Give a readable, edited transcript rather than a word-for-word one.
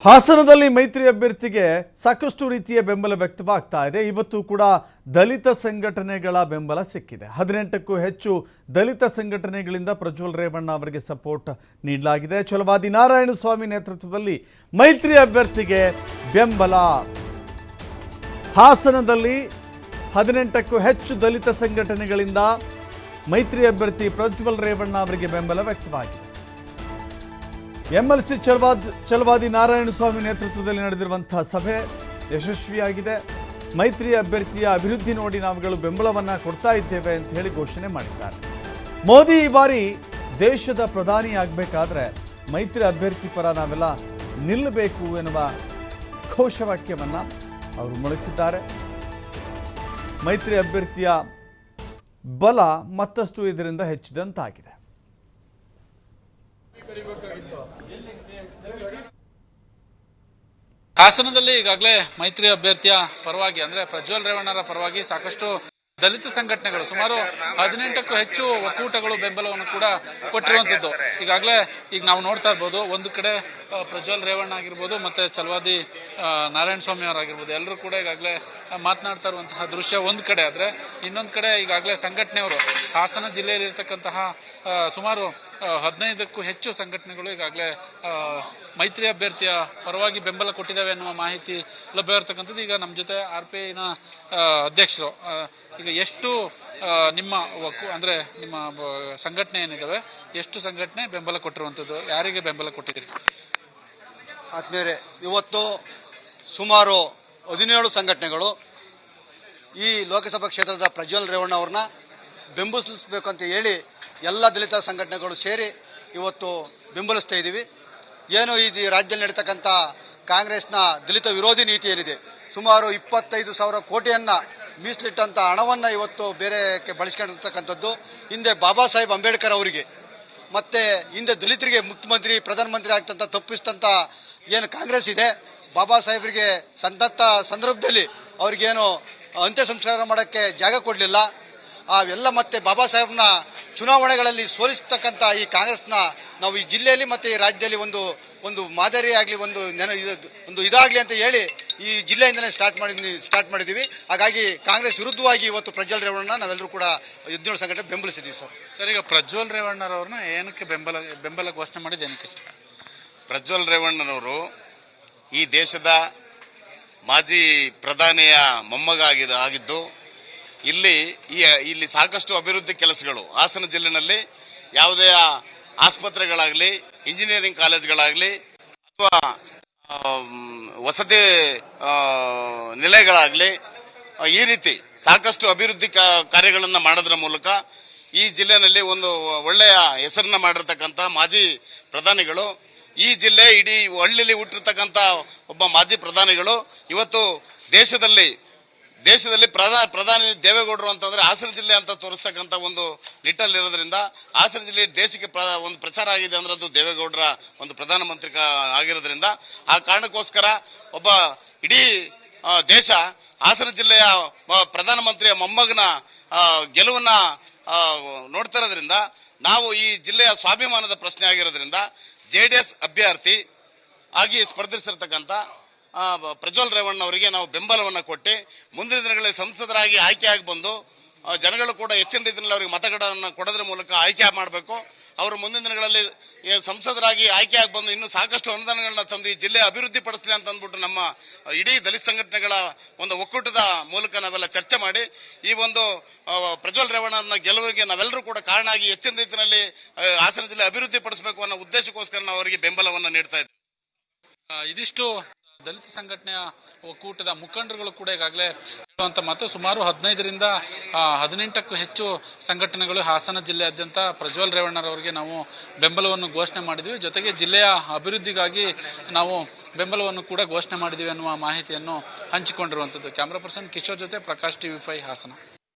ಹಾಸನದಲ್ಲಿ ಮೈತ್ರಿ ಅಭ್ಯರ್ಥಿಗೆ ಸಾಕಷ್ಟು ರೀತಿಯ ಬೆಂಬಲ ವ್ಯಕ್ತವಾಗ್ತಾ ಇದೆ. ಇವತ್ತು ಕೂಡ ದಲಿತ ಸಂಘಟನೆಗಳ ಬೆಂಬಲ ಸಿಕ್ಕಿದೆ. 18ಕ್ಕೂ ಹೆಚ್ಚು ದಲಿತ ಸಂಘಟನೆಗಳಿಂದ ಪ್ರಜ್ವಲ್ ರೇವಣ್ಣ ಅವರಿಗೆ ಸಪೋರ್ಟ್ ನೀಡಲಾಗಿದೆ. ಛಲವಾದಿ ನಾರಾಯಣಸ್ವಾಮಿ ನೇತೃತ್ವದಲ್ಲಿ ಮೈತ್ರಿ ಅಭ್ಯರ್ಥಿಗೆ ಬೆಂಬಲ. ಹಾಸನದಲ್ಲಿ 18ಕ್ಕೂ ಹೆಚ್ಚು ದಲಿತ ಸಂಘಟನೆಗಳಿಂದ ಮೈತ್ರಿ ಅಭ್ಯರ್ಥಿ ಪ್ರಜ್ವಲ್ ರೇವಣ್ಣ ಅವರಿಗೆ ಬೆಂಬಲ ವ್ಯಕ್ತವಾಗಿದೆ. ಎಂಎಲ್ಸಿ ಛಲವಾದಿ ನಾರಾಯಣಸ್ವಾಮಿ ನೇತೃತ್ವದಲ್ಲಿ ನಡೆದಿರುವಂತಹ ಸಭೆ ಯಶಸ್ವಿಯಾಗಿದೆ. ಮೈತ್ರಿ ಅಭ್ಯರ್ಥಿಯ ಅಭಿವೃದ್ಧಿ ನೋಡಿ ನಾವುಗಳು ಬೆಂಬಲವನ್ನು ಕೊಡ್ತಾ ಇದ್ದೇವೆ ಅಂತ ಹೇಳಿ ಘೋಷಣೆ ಮಾಡಿದ್ದಾರೆ. ಮೋದಿ ಈ ಬಾರಿ ದೇಶದ ಪ್ರಧಾನಿ ಆಗಬೇಕಾದ್ರೆ ಮೈತ್ರಿ ಅಭ್ಯರ್ಥಿ ಪರ ನಾವೆಲ್ಲ ನಿಲ್ಲಬೇಕು ಎನ್ನುವ ಘೋಷವಾಕ್ಯವನ್ನು ಅವರು ಮೊಳಗಿಸಿದ್ದಾರೆ. ಮೈತ್ರಿ ಅಭ್ಯರ್ಥಿಯ ಬಲ ಮತ್ತಷ್ಟು ಇದರಿಂದ ಹೆಚ್ಚಿದಂತಾಗಿದೆ. ಹಾಸನದಲ್ಲಿ ಈಗಾಗಲೇ ಮೈತ್ರಿ ಅಭ್ಯರ್ಥಿಯ ಪರವಾಗಿ ಅಂದ್ರೆ ಪ್ರಜ್ವಲ್ ರೇವಣ್ಣರ ಪರವಾಗಿ ಸಾಕಷ್ಟು ದಲಿತ ಸಂಘಟನೆಗಳು ಸುಮಾರು 18ಕ್ಕೂ ಹೆಚ್ಚು ಒಕ್ಕೂಟಗಳು ಬೆಂಬಲವನ್ನು ಕೂಡ ಕೊಟ್ಟಿರುವಂತದ್ದು. ಈಗಾಗಲೇ ಈಗ ನಾವು ನೋಡ್ತಾ ಇರ್ಬೋದು, ಒಂದು ಕಡೆ ಪ್ರಜ್ವಲ್ ರೇವಣ್ಣ ಆಗಿರ್ಬೋದು ಮತ್ತೆ ಛಲವಾದಿ ನಾರಾಯಣಸ್ವಾಮಿ ಅವರಾಗಿರ್ಬೋದು, ಎಲ್ಲರೂ ಕೂಡ ಈಗಾಗಲೇ ಮಾತನಾಡ್ತಾ ಇರುವಂತಹ ದೃಶ್ಯ ಒಂದು ಕಡೆ ಆದ್ರೆ, ಇನ್ನೊಂದು ಕಡೆ ಈಗಾಗಲೇ ಸಂಘಟನೆಯವರು ಹಾಸನ ಜಿಲ್ಲೆಯಲ್ಲಿ ಇರತಕ್ಕಂತಹ ಸುಮಾರು 15ಕ್ಕೂ ಹೆಚ್ಚು ಸಂಘಟನೆಗಳು ಈಗಾಗಲೇ ಮೈತ್ರಿ ಅಭ್ಯರ್ಥಿಯ ಪರವಾಗಿ ಬೆಂಬಲ ಕೊಟ್ಟಿದ್ದಾವೆ ಅನ್ನುವ ಮಾಹಿತಿ ಲಭ್ಯವಿರತಕ್ಕಂಥದ್ದು. ಈಗ ನಮ್ಮ ಜೊತೆ RPI ಅಧ್ಯಕ್ಷರು, ಈಗ ಎಷ್ಟು ನಿಮ್ಮ ಅಂದ್ರೆ ನಿಮ್ಮ ಸಂಘಟನೆ ಏನಿದಾವೆ, ಎಷ್ಟು ಸಂಘಟನೆ ಬೆಂಬಲ ಕೊಟ್ಟಿರುವಂತದ್ದು, ಯಾರಿಗೆ ಬೆಂಬಲ ಕೊಟ್ಟಿದ್ದೀರಿ? ಆದ್ಮೇಲೆ ಇವತ್ತು ಸುಮಾರು 17 ಸಂಘಟನೆಗಳು ಈ ಲೋಕಸಭಾ ಕ್ಷೇತ್ರದ ಪ್ರಜ್ವಲ್ ರೇವಣ್ಣ ಅವ್ರನ್ನ ಬೆಂಬಲಿಸಬೇಕಂತ ಹೇಳಿ ಎಲ್ಲ ದಲಿತ ಸಂಘಟನೆಗಳು ಸೇರಿ ಇವತ್ತು ಬೆಂಬಲಿಸ್ತಾ ಇದ್ದೀವಿ. ಏನು ಈ ರಾಜ್ಯದಲ್ಲಿ ನಡೀತಕ್ಕಂಥ ಕಾಂಗ್ರೆಸ್ನ ದಲಿತ ವಿರೋಧಿ ನೀತಿ ಏನಿದೆ, ಸುಮಾರು 25,000 ಕೋಟಿಯನ್ನ ಮೀಸಲಿಟ್ಟಂತ ಹಣವನ್ನು ಇವತ್ತು ಬೇರೆಕ್ಕೆ ಬಳಸ್ಕೊಂಡಿರ್ತಕ್ಕಂಥದ್ದು, ಹಿಂದೆ ಬಾಬಾ ಸಾಹೇಬ್ ಅಂಬೇಡ್ಕರ್ ಅವರಿಗೆ ಮತ್ತೆ ಹಿಂದೆ ದಲಿತರಿಗೆ ಮುಖ್ಯಮಂತ್ರಿ ಪ್ರಧಾನಮಂತ್ರಿ ಆಗ್ತಂತ ತಪ್ಪಿಸ್ತಂತ ಏನು ಕಾಂಗ್ರೆಸ್ ಇದೆ, ಬಾಬಾ ಸಾಹೇಬರಿಗೆ ಸಂದತ್ತ ಸಂದರ್ಭದಲ್ಲಿ ಅವ್ರಿಗೇನು ಅಂತ್ಯ ಸಂಸ್ಕಾರ ಮಾಡೋಕ್ಕೆ ಜಾಗ ಕೊಡಲಿಲ್ಲ. ಅವೆಲ್ಲ ಮತ್ತೆ ಬಾಬಾ ಸಾಹೇಬ್ನ ಚುನಾವಣೆಗಳಲ್ಲಿ ಸೋಲಿಸ್ತಕ್ಕಂಥ ಈ ಕಾಂಗ್ರೆಸ್ನ ನಾವು ಈ ಜಿಲ್ಲೆಯಲ್ಲಿ ಮತ್ತೆ ಈ ರಾಜ್ಯದಲ್ಲಿ ಒಂದು ಮಾದರಿಯಾಗಲಿ ಒಂದು ಇದಾಗಲಿ ಅಂತ ಹೇಳಿ ಈ ಜಿಲ್ಲೆಯಿಂದಲೇ ಸ್ಟಾರ್ಟ್ ಮಾಡಿದ್ದೀವಿ. ಹಾಗಾಗಿ ಕಾಂಗ್ರೆಸ್ ವಿರುದ್ಧವಾಗಿ ಇವತ್ತು ಪ್ರಜ್ವಲ್ ರೇವಣ್ಣ ನಾವೆಲ್ಲರೂ ಕೂಡ 17 ಸಂಘಟನೆ ಬೆಂಬಲಿಸಿದ್ದೀವಿ ಸರ್. ಈಗ ಪ್ರಜ್ವಲ್ ರೇವಣ್ಣರವ್ರನ್ನ ಏನಕ್ಕೆ ಬೆಂಬಲ ಘೋಷಣೆ ಮಾಡಿದ್ದು ಏನಕ್ಕೆ ಸರ್? ಪ್ರಜ್ವಲ್ ರೇವಣ್ಣನವರು ಈ ದೇಶದ ಮಾಜಿ ಪ್ರಧಾನಿಯ ಮೊಮ್ಮಗ ಆಗಿದ್ದು, ಇಲ್ಲಿ ಸಾಕಷ್ಟು ಅಭಿವೃದ್ಧಿ ಕೆಲಸಗಳು ಹಾಸನ ಜಿಲ್ಲೆನಲ್ಲಿ ಯಾವುದೇ ಆಸ್ಪತ್ರೆಗಳಾಗಲಿ, ಇಂಜಿನಿಯರಿಂಗ್ ಕಾಲೇಜ್ಗಳಾಗಲಿ ಅಥವಾ ವಸತಿ ನಿಲಯಗಳಾಗಲಿ, ಈ ರೀತಿ ಸಾಕಷ್ಟು ಅಭಿವೃದ್ಧಿ ಕಾರ್ಯಗಳನ್ನು ಮಾಡೋದ್ರ ಮೂಲಕ ಈ ಜಿಲ್ಲೆನಲ್ಲಿ ಒಂದು ಒಳ್ಳೆಯ ಹೆಸರನ್ನ ಮಾಡಿರ್ತಕ್ಕಂಥ ಮಾಜಿ ಪ್ರಧಾನಿಗಳು, ಈ ಜಿಲ್ಲೆ ಇಡೀ ಹಳ್ಳಿಲಿ ಹುಟ್ಟಿರ್ತಕ್ಕಂಥ ಒಬ್ಬ ಮಾಜಿ ಪ್ರಧಾನಿಗಳು ಇವತ್ತು ದೇಶದಲ್ಲಿ ಪ್ರಧಾನಿ ದೇವೇಗೌಡರು ಅಂತಂದ್ರೆ ಹಾಸನ ಜಿಲ್ಲೆ ಅಂತ ತೋರಿಸ್ತಕ್ಕಂಥ ಒಂದು ನಿಟ್ಟಲ್ಲಿರೋದ್ರಿಂದ ಹಾಸನ ಜಿಲ್ಲೆ ದೇಶಕ್ಕೆ ಒಂದು ಪ್ರಚಾರ ಆಗಿದೆ ಅಂದ್ರೆ ಅದು ದೇವೇಗೌಡರ ಒಂದು ಪ್ರಧಾನಮಂತ್ರಿ ಆಗಿರೋದ್ರಿಂದ ಆ ಕಾರಣಕ್ಕೋಸ್ಕರ ಒಬ್ಬ ಇಡೀ ದೇಶ ಹಾಸನ ಜಿಲ್ಲೆಯ ಪ್ರಧಾನಮಂತ್ರಿಯ ಮೊಮ್ಮಗನ ಗೆಲುವನ್ನ ನೋಡ್ತಾ ಇರೋದ್ರಿಂದ ನಾವು ಈ ಜಿಲ್ಲೆಯ ಸ್ವಾಭಿಮಾನದ ಪ್ರಶ್ನೆ ಆಗಿರೋದ್ರಿಂದ JDS ಅಭ್ಯರ್ಥಿ ಆಗಿ ಸ್ಪರ್ಧಿಸಿರ್ತಕ್ಕಂಥ ಪ್ರಜ್ವಲ್ ರೇವಣ್ಣ ಅವರಿಗೆ ನಾವು ಬೆಂಬಲವನ್ನು ಕೊಟ್ಟು ಮುಂದಿನ ದಿನಗಳಲ್ಲಿ ಸಂಸದರಾಗಿ ಆಯ್ಕೆಯಾಗಿ ಬಂದು ಜನಗಳು ಕೂಡ ಹೆಚ್ಚಿನ ರೀತಿಯಲ್ಲಿ ಅವರಿಗೆ ಮತಗಳನ್ನು ಕೊಡೋದ್ರ ಮೂಲಕ ಆಯ್ಕೆ ಮಾಡಬೇಕು. ಅವರು ಮುಂದಿನ ದಿನಗಳಲ್ಲಿ ಸಂಸದರಾಗಿ ಆಯ್ಕೆಯಾಗಿ ಬಂದು ಇನ್ನೂ ಸಾಕಷ್ಟು ಅನುದಾನಗಳನ್ನ ತಂದು ಈ ಜಿಲ್ಲೆ ಅಭಿವೃದ್ಧಿ ಪಡಿಸಲಿ ಅಂತ ಅಂದ್ಬಿಟ್ಟು ನಮ್ಮ ಇಡೀ ದಲಿತ ಸಂಘಟನೆಗಳ ಒಂದು ಒಕ್ಕೂಟದ ಮೂಲಕ ನಾವೆಲ್ಲ ಚರ್ಚೆ ಮಾಡಿ ಈ ಒಂದು ಪ್ರಜ್ವಲ್ ರೇವಣ್ಣನ ಗೆಲುವಿಗೆ ನಾವೆಲ್ಲರೂ ಕೂಡ ಕಾರಣ ಆಗಿ ಹೆಚ್ಚಿನ ರೀತಿಯಲ್ಲಿ ಹಾಸನ ಜಿಲ್ಲೆ ಅಭಿವೃದ್ಧಿ ಪಡಿಸಬೇಕು ಅನ್ನೋ ಉದ್ದೇಶಕ್ಕೋಸ್ಕರ ನಾವು ಅವರಿಗೆ ಬೆಂಬಲವನ್ನು ನೀಡ್ತಾ ಇದ್ದೀವಿ. ಇದಿಷ್ಟು ದಲಿತ ಸಂಘಟನೆಯ ಒಕ್ಕೂಟದ ಮುಖಂಡರುಗಳು ಕೂಡ ಈಗಾಗಲೇ ಹೇಳುವಂತ ಮಾತು. ಸುಮಾರು 15ರಿಂದ 18ಕ್ಕೂ ಹೆಚ್ಚು ಸಂಘಟನೆಗಳು ಹಾಸನ ಜಿಲ್ಲೆಯಾದ್ಯಂತ ಪ್ರಜ್ವಲ್ ರೇವಣ್ಣರವರಿಗೆ ನಾವು ಬೆಂಬಲವನ್ನು ಘೋಷಣೆ ಮಾಡಿದ್ವಿ. ಜೊತೆಗೆ ಜಿಲ್ಲೆಯ ಅಭಿವೃದ್ಧಿಗಾಗಿ ನಾವು ಬೆಂಬಲವನ್ನು ಕೂಡ ಘೋಷಣೆ ಮಾಡಿದ್ವಿ ಅನ್ನುವ ಮಾಹಿತಿಯನ್ನು ಹಂಚಿಕೊಂಡಿರುವಂತದ್ದು. ಕ್ಯಾಮರಾ ಪರ್ಸನ್ ಕಿಶೋರ್ ಜೊತೆ ಪ್ರಕಾಶ್ TV5 ಹಾಸನ.